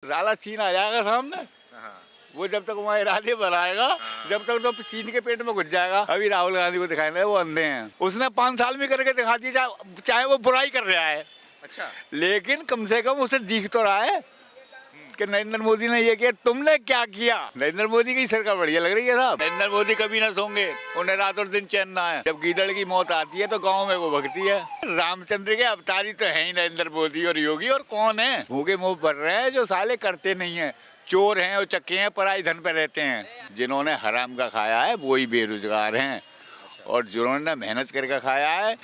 साला चीन आ जाएगा सामने। वो जब तक वहाँ इरादे बनाएगा, जब तक तो चीन के पेट में घुस जाएगा। अभी राहुल गांधी को दिखाने वो अंधे हैं। उसने 5 साल में करके दिखा दिया, चाहे वो बुराई कर रहा है। अच्छा, लेकिन कम से कम उसे दिख तो रहा है कि नरेंद्र मोदी ने ये किया। तुमने क्या किया? नरेंद्र मोदी की सरकार बढ़िया लग रही है साहब। नरेंद्र मोदी कभी ना सोंगे, उन्हें रात और दिन चैन ना है। जब गीदड़ की मौत आती है तो गांव में वो भगती है। रामचंद्र के अवतारी तो है ही नरेंद्र मोदी और योगी। और कौन है भूखे मुंह भर रहे हैं जो साले करते नहीं है, चोर हैं और चक्के हैं, पराई धन पे रहते हैं। जिन्होंने हराम का खाया है वो ही बेरोजगार हैं, और जिन्होंने मेहनत करके खाया है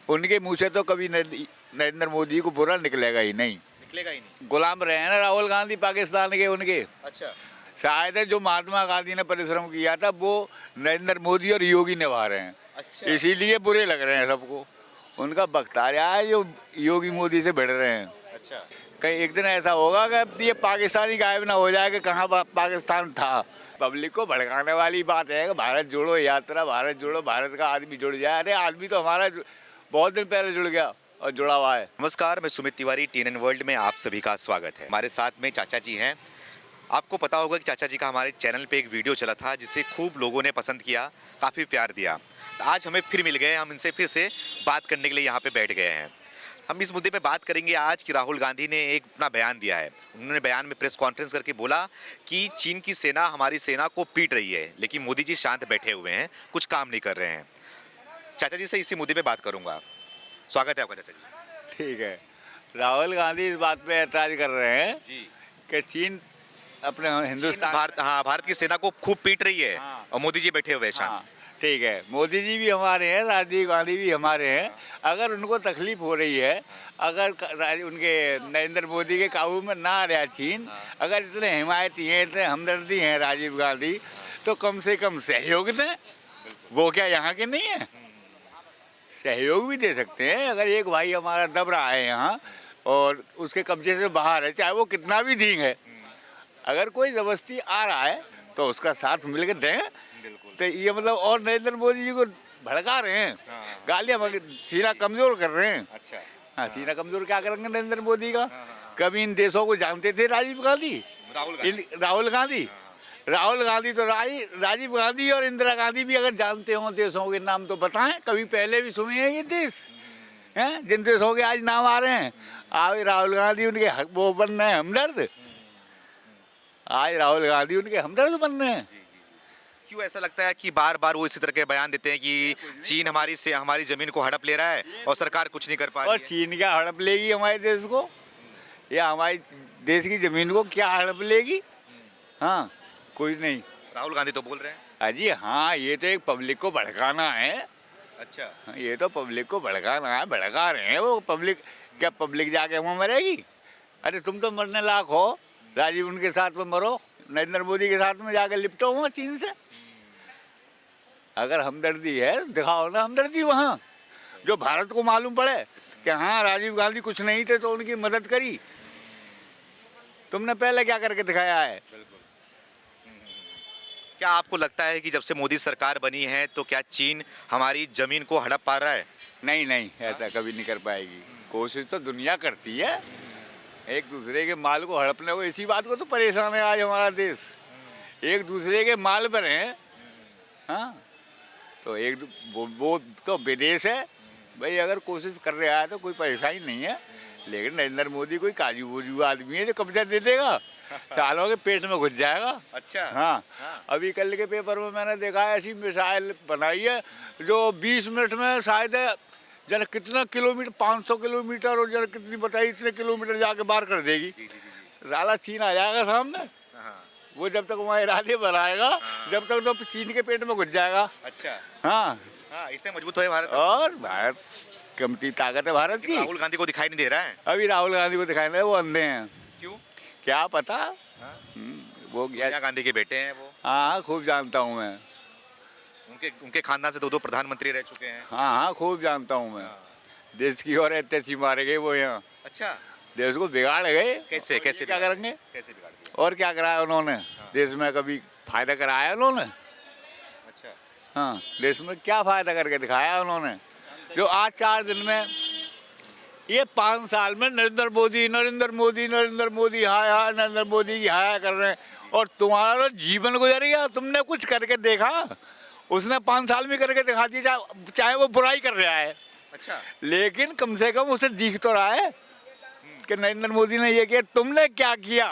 उनके मुंह से तो कभी नरेंद्र मोदी को बुरा निकलेगा ही नहीं। गुलाम रहे हैं ना राहुल गांधी पाकिस्तान के उनके। अच्छा, शायद है जो महात्मा गांधी ने परिश्रम किया था वो नरेंद्र मोदी और योगी निभा रहे हैं। अच्छा, इसीलिए बुरे लग रहे हैं सबको। उनका वक्त आ रहा है जो योगी मोदी से भिड़ रहे हैं। अच्छा, कहीं एक दिन ऐसा होगा कि ये पाकिस्तानी गायब ना हो जाए कि कहाँ पाकिस्तान था। पब्लिक को भड़काने वाली बात है कि भारत जोड़ो यात्रा, भारत जोड़ो, भारत का आदमी जुड़ जाए। अरे आदमी तो हमारा बहुत दिन पहले जुड़ गया और जुड़ा हुआ है। नमस्कार, मैं सुमित तिवारी, TNN वर्ल्ड में आप सभी का स्वागत है। हमारे साथ में चाचा जी हैं। आपको पता होगा कि चाचा जी का हमारे चैनल पे एक वीडियो चला था जिसे खूब लोगों ने पसंद किया, काफ़ी प्यार दिया। तो आज हमें फिर मिल गए, हम इनसे फिर से बात करने के लिए यहाँ पे बैठ गए हैं। हम इस मुद्दे पे बात करेंगे आज कि राहुल गांधी ने एक अपना बयान दिया है। उन्होंने बयान में प्रेस कॉन्फ्रेंस करके बोला कि चीन की सेना हमारी सेना को पीट रही है, लेकिन मोदी जी शांत बैठे हुए हैं, कुछ काम नहीं कर रहे हैं। चाचा जी से इसी मुद्दे पे बात करूँगा। स्वागत है आपका चाचा जी। ठीक है, राहुल गांधी इस बात पे ऐतराज कर रहे हैं जी कि चीन अपने हिंदुस्तान भारत की सेना को खूब पीट रही है। हाँ। और मोदी जी बैठे हुए हैं शांत। ठीक है, मोदी जी भी हमारे हैं, राजीव गांधी भी हमारे हैं। अगर उनको तकलीफ हो रही है, अगर उनके नरेंद्र मोदी के काबू में ना आ रहा चीन, अगर इतने हिमायती हैं, इतने हमदर्दी हैं राजीव गांधी, तो कम से कम सहयोग दें। वो क्या यहाँ के नहीं है? सहयोग भी दे सकते हैं। अगर एक भाई हमारा दब रहा है यहाँ और उसके कब्जे से बाहर है, चाहे वो कितना भी ढींग है, अगर कोई ज़बरदस्ती आ रहा है तो उसका साथ मिलकर दें। तो ये मतलब, और नरेंद्र मोदी जी को भड़का रहे हैं, गालियाँ सीना कमज़ोर कर रहे हैं। अच्छा, हाँ, सीना कमज़ोर क्या करेंगे नरेंद्र मोदी का? कभी इन देशों को जानते थे राजीव गांधी, राहुल गांधी तो राजीव गांधी और इंदिरा गांधी भी अगर जानते हो देशों के नाम तो बताएं। कभी पहले भी सुने हैं ये देश हैं जिन देशों के आज नाम आ रहे हैं? आज राहुल गांधी उनके वो बन रहे हैं हमदर्द। आज राहुल गांधी उनके हमदर्द बन रहे हैं। क्यों ऐसा लगता है कि बार बार वो इसी तरह के बयान देते हैं कि चीन हमारी जमीन को हड़प ले रहा है और सरकार कुछ नहीं कर पा रही है? और चीन क्या हड़प लेगी हमारे देश को, या हमारे देश की जमीन को क्या हड़प लेगी? हाँ, कुछ नहीं। राहुल गांधी तो बोल रहे हैं। अजी हाँ, ये तो एक पब्लिक को भड़काना है। अच्छा, ये तो पब्लिक को भड़काना है, भड़का रहे हैं वो पब्लिक। क्या पब्लिक जाके वहाँ मरेगी? अरे तुम तो मरने लायक हो, राजीव उनके साथ में मरो, नरेंद्र मोदी के साथ में जाकर लिपटो वहाँ चीन से। अगर हमदर्दी है दिखाओ ना हमदर्दी वहाँ, जो भारत को मालूम पड़े कि हाँ राजीव गांधी कुछ नहीं थे तो उनकी मदद करी। तुमने पहले क्या करके दिखाया है? क्या आपको लगता है कि जब से मोदी सरकार बनी है तो क्या चीन हमारी जमीन को हड़प पा रहा है? नहीं नहीं, ऐसा कभी नहीं कर पाएगी। कोशिश तो दुनिया करती है एक दूसरे के माल को हड़पने को। इसी बात को तो परेशान है आज हमारा देश, एक दूसरे के माल पर हैं। हाँ, तो वो तो विदेश है भाई। अगर कोशिश कर रहा है तो कोई परेशानी नहीं है, लेकिन नरेंद्र मोदी कोई काजू वूजू आदमी है जो कब्जा दे देगा, सालों के पेट में घुस जाएगा। अच्छा, हाँ, अभी कल के पेपर में मैंने देखा है ऐसी मिसाइल बनाई है जो 20 मिनट में शायद जरा कितना किलोमीटर, 500 किलोमीटर और जरा कितनी बताई, इतने किलोमीटर जाके पार कर देगी। साला चीन आ जाएगा सामने। वो जब तक वहाँ इरादे बनाएगा, जब तक तो चीन के पेट में घुस जाएगा। अच्छा, हाँ, इतने मजबूत है भारत। और भारत कमती ताकत है भारत की। राहुल गांधी को दिखाई नहीं दे रहा है। अभी राहुल गांधी को दिखाई नहीं, वो अंधे हैं। क्यों? क्या पता। वो सोनिया गांधी के बेटे हैं वो। हाँ, खूब जानता हूँ मैं। उनके खानदान से 2 प्रधानमंत्री रह चुके हैं। हाँ, खूब जानता हूँ मैं। देश की और ऐसी मारे गए वो यहाँ। अच्छा, देश को बिगाड़ गए। कैसे क्या करेंगे? कैसे बिगाड़ दिया? और क्या कराया उन्होंने? देश में कभी फायदा कराया उन्होंने? अच्छा, हाँ, देश में क्या फायदा करके दिखाया उन्होंने? जो आज 4 दिन में ये 5 साल में नरेंद्र मोदी नरेंद्र मोदी नरेंद्र मोदी हाय हाय नरेंद्र मोदी की हाय कर रहे हैं। और तुम्हारा तो जीवन गुजर गया, तुमने कुछ करके देखा? उसने 5 साल में करके दिखा दिया, चाहे वो बुराई कर रहा है। अच्छा, लेकिन कम से कम उसे दिख तो रहा है कि नरेंद्र मोदी ने ये किया। तुमने क्या किया?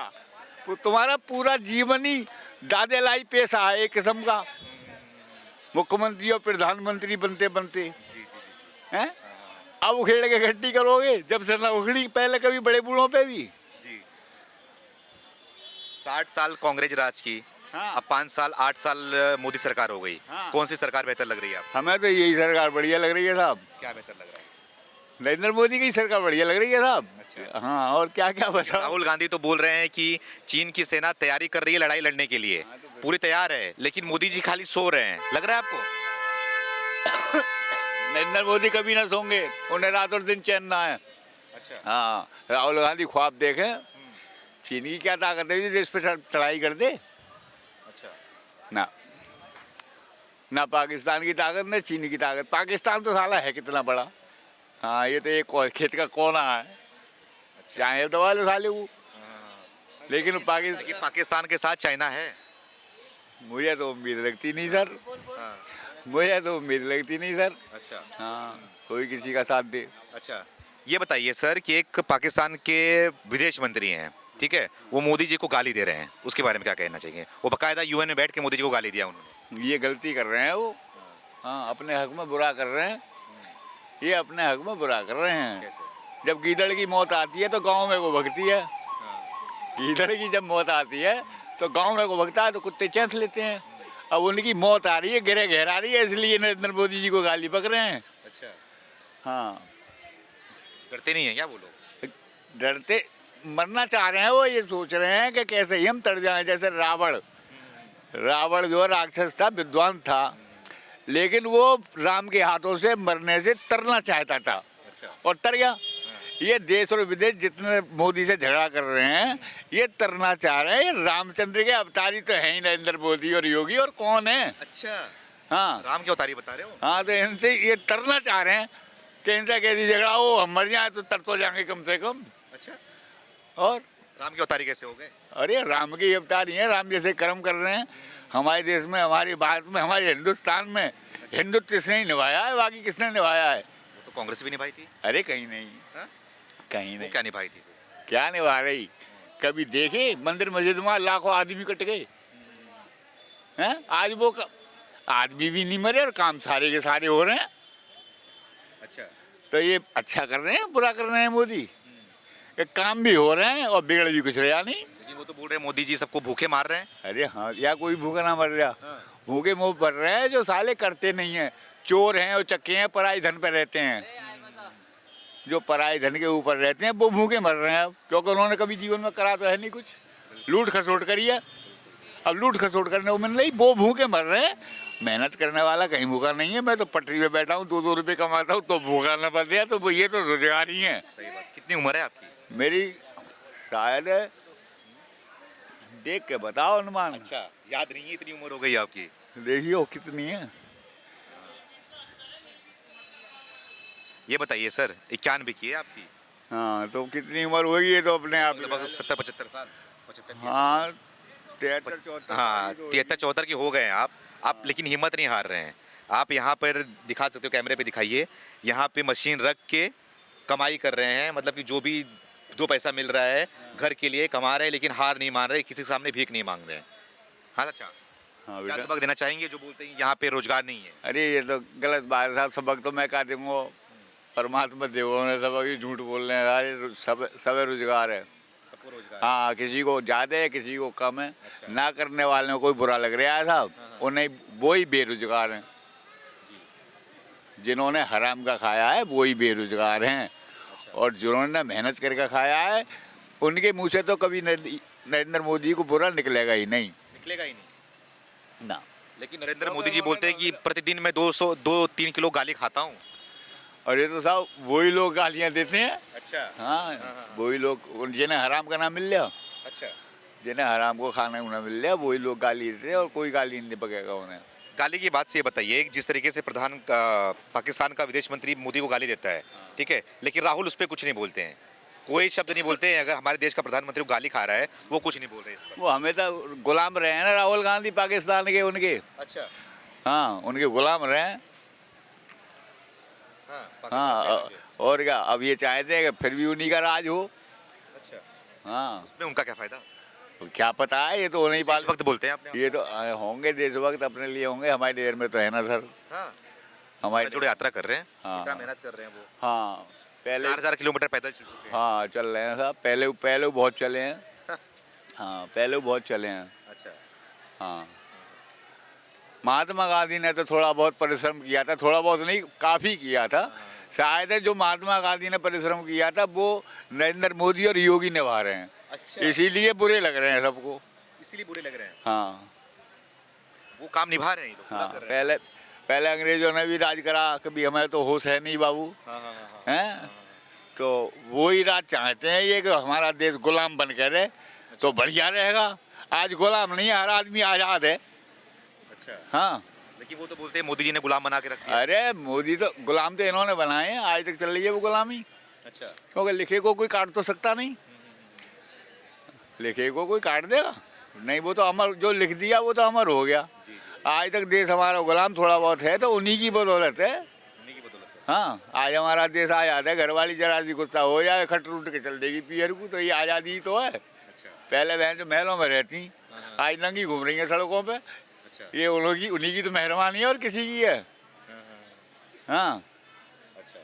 तो तुम्हारा पूरा जीवन ही दादे लाई पेशा है एक किस्म का, मुख्यमंत्री और प्रधानमंत्री बनते बनते हैं। अब उखेड़ के गड्डी करोगे, जब से ना उखड़ी पहले कभी बड़े बूढ़ों पे भी। जी 60 साल कांग्रेस राज की, हाँ। अब 5 साल 8 साल मोदी सरकार हो गई। हाँ। कौन सी सरकार बेहतर लग रही है आपको? हमें तो यही सरकार बढ़िया लग रही है साहब, क्या बेहतर लग रहा है? नरेंद्र मोदी की सरकार बढ़िया लग रही है साहब। अच्छा। हाँ, और क्या क्या बता। राहुल गांधी तो बोल रहे हैं कि चीन की सेना तैयारी कर रही है लड़ाई लड़ने के लिए, पूरी तैयार है, लेकिन मोदी जी खाली सो रहे हैं, लग रहा है आपको? नरेंद्र मोदी कभी ना सोंगे, उन्हें रात और दिन चैन ना है। अच्छा। हाँ, राहुल गांधी ख्वाब देखे, चीन की क्या ताकत है देश पे चढ़ाई कर दे? अच्छा। ना ना पाकिस्तान की ताकत ना चीन की ताकत। पाकिस्तान तो साला है कितना बड़ा। हाँ, ये तो एक खेत का कोना है, चाहे दबा लो साले वो। लेकिन पाकिस्तान के साथ चाइना है। मुझे तो उम्मीद लगती नहीं सर, हाँ। मुझे तो उम्मीद लगती नहीं सर। अच्छा। हाँ, कोई किसी का साथ दे। अच्छा, ये बताइए सर कि एक पाकिस्तान के विदेश मंत्री हैं, ठीक है, वो मोदी जी को गाली दे रहे हैं, उसके बारे में क्या कहना चाहिए? वो बाकायदा यूएन में बैठ के मोदी जी को गाली दिया उन्होंने। ये गलती कर रहे हैं वो। हाँ, अपने हक में बुरा कर रहे हैं, ये अपने हक में बुरा कर रहे हैं। कैसे? जब गीदड़ की मौत आती है तो गांव में को भगती है। गीदड़ की जब मौत आती है तो गांव में को भगता है तो कुत्ते चैंस लेते हैं। अब उनकी मौत आ रही है, गिरे घेरा रही है, इसलिए नरेंद्र मोदी जी को गाली पक रहे हैं। अच्छा, हाँ, डरते नहीं है क्या वो लोग? डरते मरना चाह रहे हैं वो, ये सोच रहे हैं कि कैसे ही हम तर जाएं। जैसे रावण जो राक्षस था, विद्वान था, लेकिन वो राम के हाथों से मरने से तरना चाहता था। अच्छा। और तर गया। ये देश और विदेश जितने मोदी से झगड़ा कर रहे हैं, ये तरना चाह रहे हैं। ये रामचंद्र के अवतारी तो है ही नरेंद्र मोदी और योगी, और कौन है? अच्छा, हाँ राम के अवतारी बता रहे हो? हाँ, तो इनसे ये तरना चाह रहे हैं कि इनसे कैसी झगड़ा हो, हम मर जाए तो तर तो जाएंगे कम से कम। अच्छा, और राम के अवतारी कैसे हो गए? अरे राम के अवतारी हैं, राम जैसे कर्म कर रहे हैं हमारे देश में, हमारी भारत में, हमारे हिंदुस्तान में। हिंदुत्व इसने ही निभाया है, बाकी किसने निभाया है? वो तो कांग्रेस भी निभाई थी। अरे कहीं नहीं, हाँ? कहीं वो नहीं। क्या निभाई थी? क्या निभा रही? कभी देखे मंदिर मस्जिद में लाखों आदमी कट गए हैं? आज वो आदमी भी नहीं मरे और काम सारे के सारे हो रहे हैं। अच्छा। तो ये अच्छा कर रहे हैं बुरा कर रहे हैं मोदी? कि काम भी हो रहे हैं और बिगड़ भी कुछ रहा नहीं। लेकिन वो तो बोल रहे हैं मोदी जी सबको भूखे मार रहे हैं। अरे हाँ, या कोई भूखा ना मर रहा। हाँ। भूखे मुंह मर रहे हैं जो साले करते नहीं हैं, चोर हैं और चक्के हैं, पराई धन पे रहते हैं। जो पराई धन के ऊपर रहते हैं वो भूखे मर रहे हैं अब, क्योंकि उन्होंने कभी जीवन में करा तो है नहीं कुछ, लूट खसोट करी है। अब लूट खसोट करने को मिल रही, वो भूखे मर रहे हैं। मेहनत करने वाला कहीं भूखा नहीं है। मैं तो पटरी पे बैठा हूँ, 2-2 रुपये कमाता हूँ तो भूखा न पड़ गया। तो ये तो रोजगार ही है। सही बात। कितनी उम्र है आपकी? मेरी शायद देख के बताओ अनुमान। अच्छा, याद नहीं है, इतनी उम्र हो गई आपकी? देखियो कितनी है। ये बताइए सर, 91 की है आपकी? हाँ, तो कितनी उम्र होगी ये तो अपने आप। लगभग 70-75 साल। 75 की। हाँ, 73-74। हाँ, 73-74 की हो गए हैं आप लेकिन हिम्मत नहीं हार रहे हैं। आप यहाँ पर दिखा सकते हो, कैमरे पे दिखाइए, यहाँ पे मशीन रख के कमाई कर रहे हैं, मतलब कि जो भी 2 पैसा मिल रहा है घर के लिए कमा रहे हैं, लेकिन हार नहीं मान रहे, किसी के सामने भीख नहीं मांग रहे हैं। हाँ अच्छा, हाँ क्या बेटा। सबक देना चाहेंगे जो बोलते हैं यहाँ पे रोजगार नहीं है? अरे ये तो गलत बात है साहब, सबक तो मैं कहा दूंगा, परमात्मा देवो ने सबक, ही झूठ बोल रहे हैं सारे। सब रोजगार है। सबको रोजगार। हाँ, किसी को ज़्यादा है किसी को कम है। अच्छा। ना करने वाले को कोई बुरा लग रहा है साहब, उन्हें वो ही बेरोजगार हैं। जिन्होंने हराम का खाया है वो ही बेरोजगार हैं। और जिन्होंने मेहनत करके खाया है उनके मुंह से तो कभी नरेंद्र मोदी को बुरा निकलेगा ही नहीं। निकलेगा ही नहीं ना। लेकिन नरेंद्र मोदी जी बोलते हैं कि प्रतिदिन मैं 2-3 किलो गाली खाता हूँ। और ये तो साहब वही लोग गालियाँ देते हैं। अच्छा। हाँ, वही लोग जिन्हें हराम का नाम मिल लिया, अच्छा, जिन्हें हराम को खाना ना मिल लिया, वही लोग गाली देते हैं और कोई गाली नहीं पकेगा उन्हें। गाली की बात से ये बताइए कि जिस तरीके से पाकिस्तान का विदेश मंत्री मोदी को गाली देता है, ठीक है, लेकिन राहुल उस पर कुछ नहीं बोलते हैं, कोई शब्द नहीं बोलते हैं। अगर हमारे देश का प्रधानमंत्री को गाली खा रहा है वो कुछ नहीं बोल रहे इस पर। वो हमें तो गुलाम रहे हैं ना राहुल गांधी पाकिस्तान के, उनके। अच्छा। हाँ, उनके गुलाम रहे हैं। हाँ, हाँ, पाकिस्तान से। और क्या, अब ये चाहते हैं कि फिर भी उन्हीं का राज हो। अच्छा, हाँ, उसमें उनका क्या फायदा? तो क्या पता है, ये तो नहीं इस पाल वक्त बोलते हैं आपने। ये तो होंगे देशभक्त, अपने लिए होंगे, हमारी देर में तो है ना सर। हाँ, हमारे जोड़े यात्रा कर रहे हैं, हाँ। इतना मेहनत कर रहे हैं वो। हाँ, पहले 4000 किलोमीटर पैदल चल चुके हैं। हाँ चल रहे हैं साहब, पहले पहले बहुत चले हैं। हाँ, पहले बहुत चले हैं। अच्छा। हाँ, महात्मा गांधी ने तो थोड़ा बहुत परिश्रम किया था, थोड़ा बहुत नहीं, काफ़ी किया था। शायद है जो महात्मा गांधी ने परिश्रम किया था वो नरेंद्र मोदी और योगी निभा रहे हैं, अच्छा, इसीलिए बुरे लग रहे हैं सबको। इसीलिए बुरे लग रहे हैं। हाँ वो काम निभा रहे हैं, ये लोग पूरा हाँ, कर रहे हैं। पहले अंग्रेजों ने भी राज करा, कभी हमें तो होश है नहीं बाबू, हाँ, हाँ, हाँ, हाँ। हैं? तो वो ही राज चाहते हैं ये कि हमारा देश गुलाम बन के रहे तो बढ़िया रहेगा। आज गुलाम नहीं है, हर आदमी आज़ाद है। अच्छा, हाँ, लेकिन वो तो बोलते हैं मोदी जी ने गुलाम बना के रख दिया। अरे मोदी तो गुलाम तो इन्होंने बनाए हैं, आज तक चल रही है वो गुलामी। अच्छा। क्योंकि लिखे को कोई काट तो सकता नहीं, लिखे को कोई काट देगा नहीं, वो तो अमर, जो लिख दिया वो तो अमर हो गया। जी, जी, आज तक देश हमारा गुलाम थोड़ा बहुत है तो उन्हीं की बदौलत है। उन्हीं की बदौलत है। हाँ, आज हमारा देश आज़ाद है, घरवाली जरा सी गुस्सा हो जाए खट रूट के चल देगी पियर को, तो ये आज़ादी ही तो है। अच्छा, पहले बहन जो महलों में रहती, हाँ, आज नंगी घूम रही हैं सड़कों पे। अच्छा, ये उन्हीं की तो मेहरबानी है और किसी की है। हाँ, हाँ, हाँ, अच्छा।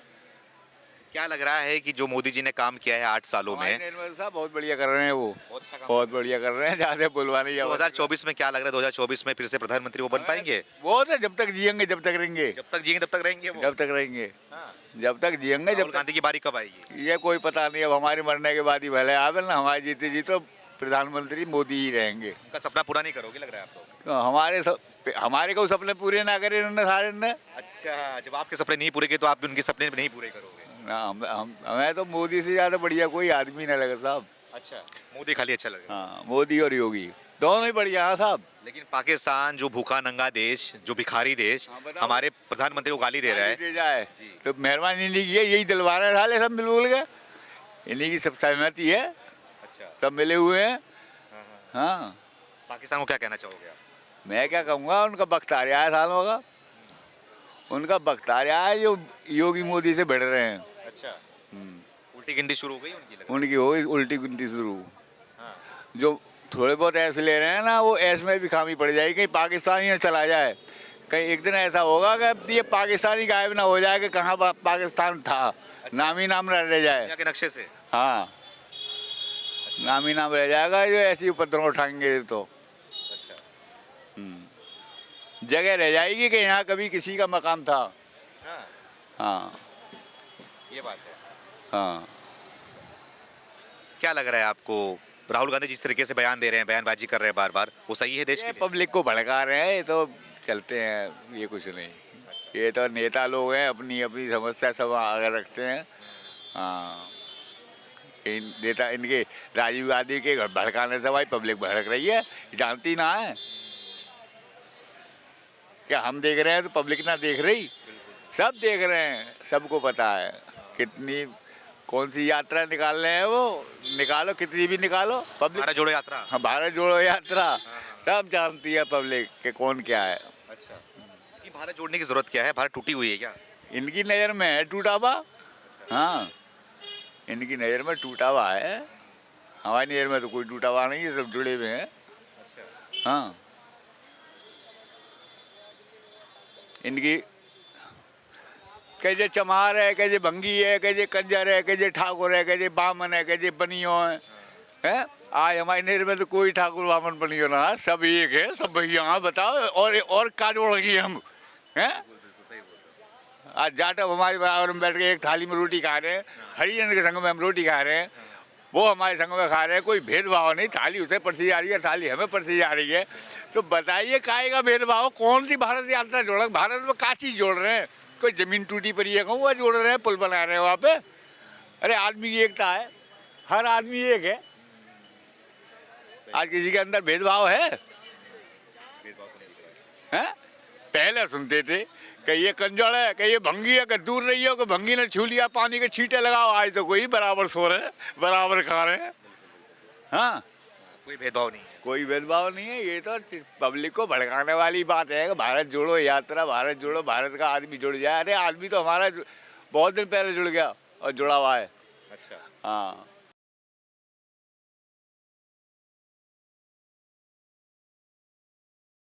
क्या लग रहा है कि जो मोदी जी ने काम किया है 8 सालों हमारे में, निर्मल साहब बहुत बढ़िया कर रहे हैं, वो बहुत अच्छा काम। बहुत बढ़िया कर रहे हैं, ज़्यादा बुलवा नहीं। 2024 में क्या लग रहा है, 2024 में फिर से प्रधानमंत्री वो बन पाएंगे? वो तो जब तक जिएंगे जब तक रहेंगे, जब तक जिएंगे तब तक रहेंगे वो। जब तक रहेंगे, हाँ। जब तक जिएंगे जब राहुल तक। गांधी की बारी कब आएगी? ये कोई पता नहीं, अब हमारे मरने के बाद ही भले आवे ना, हमारे जीते जी तो प्रधानमंत्री मोदी ही रहेंगे। उनका सपना पूरा नहीं करोगे लग रहा है आपको? तो हमारे को सपने पूरे ना करे इन्होंने सारे ने। अच्छा, जब आपके सपने नहीं पूरे किए तो आप भी उनके सपने नहीं पूरे करोगे। ना, हमें तो मोदी से ज़्यादा बढ़िया कोई आदमी नहीं लगा साहब। अच्छा, मोदी खाली अच्छा लगे। हाँ, मोदी और योगी दोनों ही बढ़िया हैं साहब। लेकिन पाकिस्तान जो भूखा नंगा देश, जो भिखारी देश, हाँ, बताओ। हमारे प्रधानमंत्री को गाली दे रहा है। दे जाए जी। तो मेहरबानी नहीं की है, यही दिलवा रहे साले सब मिलजुल के, इन्हीं की सब सहमति है, अच्छा। सब मिले हुए हैं। हाँ, हाँ। हाँ, पाकिस्तान को क्या कहना चाहोगे आप? मैं क्या कहूँगा, उनका वक्त आ रहा है सालों का, उनका वक्त आ रहा है जो योगी मोदी से भिड़ रहे हैं। अच्छा, हम्म। उल्टी गिनती शुरू हो गई उनकी लग रहा है। उनकी हो गई उल्टी गिनती शुरू। हाँ, जो थोड़े बहुत ऐसे ले रहे हैं ना, वो ऐस में भी खामी पड़ जाएगी, कहीं पाकिस्तानी ना चला जाए, कहीं एक दिन ऐसा होगा कि ये पाकिस्तानी गायब ना हो जाए कि कहाँ पाकिस्तान था, नाम ही नाम रह जाए। दुनिया के नक्शे से। हाँ, नाम ही नाम रह जाएगा जो ऐसी उपद्रव उठाएंगे तो। अच्छा, जगह रह जाएगी कि यहाँ कभी किसी का मकाम था। हाँ, हाँ ये बात है। हाँ, क्या लग रहा है आपको, राहुल गांधी जिस तरीके से बयान दे रहे हैं, बयानबाजी कर रहे हैं बार बार, वो सही है देश के ये लिए? पब्लिक को भड़का रहे हैं, ये तो चलते हैं, ये कुछ नहीं। ये तो नेता लोग हैं, अपनी अपनी समस्या सब आगे रखते हैं। हाँ, इन नेता इनके राजीव गांधी के भड़काने से भाई पब्लिक भड़क रही है, जानती ना है क्या? हम देख रहे हैं तो पब्लिक ना देख रही? सब देख रहे हैं, सबको पता है कितनी कौन सी यात्रा निकाल रहे हैं वो, निकालो कितनी भी निकालो, पब्लिक। भारत जोड़ो यात्रा। हाँ, भारत जोड़ो यात्रा सब जानती है पब्लिक कि कौन क्या है। अच्छा, ये भारत जोड़ने की जरूरत क्या है? भारत टूटी हुई है क्या? इनकी नज़र में है टूटा हुआ। हाँ, इनकी नज़र में टूटा हुआ है, हमारी नज़र में तो कोई टूटा हुआ नहीं है, सब जुड़े हुए हैं। अच्छा, हाँ, इनकी कहे चमार है, कहे भंगी है, कहे कंजर है, कहे ठाकुर है, कहे बामन है, कहे बनियो है। आज हमारे नज़र में तो कोई ठाकुर बामन बनियो ना है, सब एक है, सब भैया। हाँ बताओ, और का जोड़ेंगे हम हैं? सही बोल रहे आज जाटव हमारे बराबर में बैठ के एक थाली में रोटी खा रहे हैं, हरिजन के संग में हम रोटी खा रहे हैं, वो हमारे संग में खा रहे हैं, कोई भेदभाव नहीं, थाली उसे परसी जा रही है, थाली हमें परसी जा रही है। तो बताइए काहे का भेदभाव? कौन सी भारत यात्रा जोड़, भारत में का चीज़ जोड़ रहे हैं? कोई जमीन टूटी पड़ी है कहूँ, वह जोड़ रहे हैं, पुल बना रहे हैं वहाँ पे। अरे आदमी की एकता है, हर आदमी एक है। आज किसी के अंदर भेदभाव है? भेदभाव तो नहीं दिख रहा है। हैं? पहले सुनते थे कि ये कंजड़ है, कि ये भंगी है, कि दूर रही हो, कि भंगी ने छू लिया, पानी के छींटे लगाओ। आज तो कोई बराबर सो रहे हैं, बराबर खा रहे हैं। हाँ, कोई भेदभाव नहीं है। कोई भेदभाव नहीं है। ये तो पब्लिक को भड़काने वाली बात है कि भारत जोड़ो यात्रा, भारत जोड़ो, भारत का आदमी जुड़ जाए। अरे आदमी तो हमारा बहुत दिन पहले जुड़ गया और जुड़ा हुआ है। अच्छा। हाँ,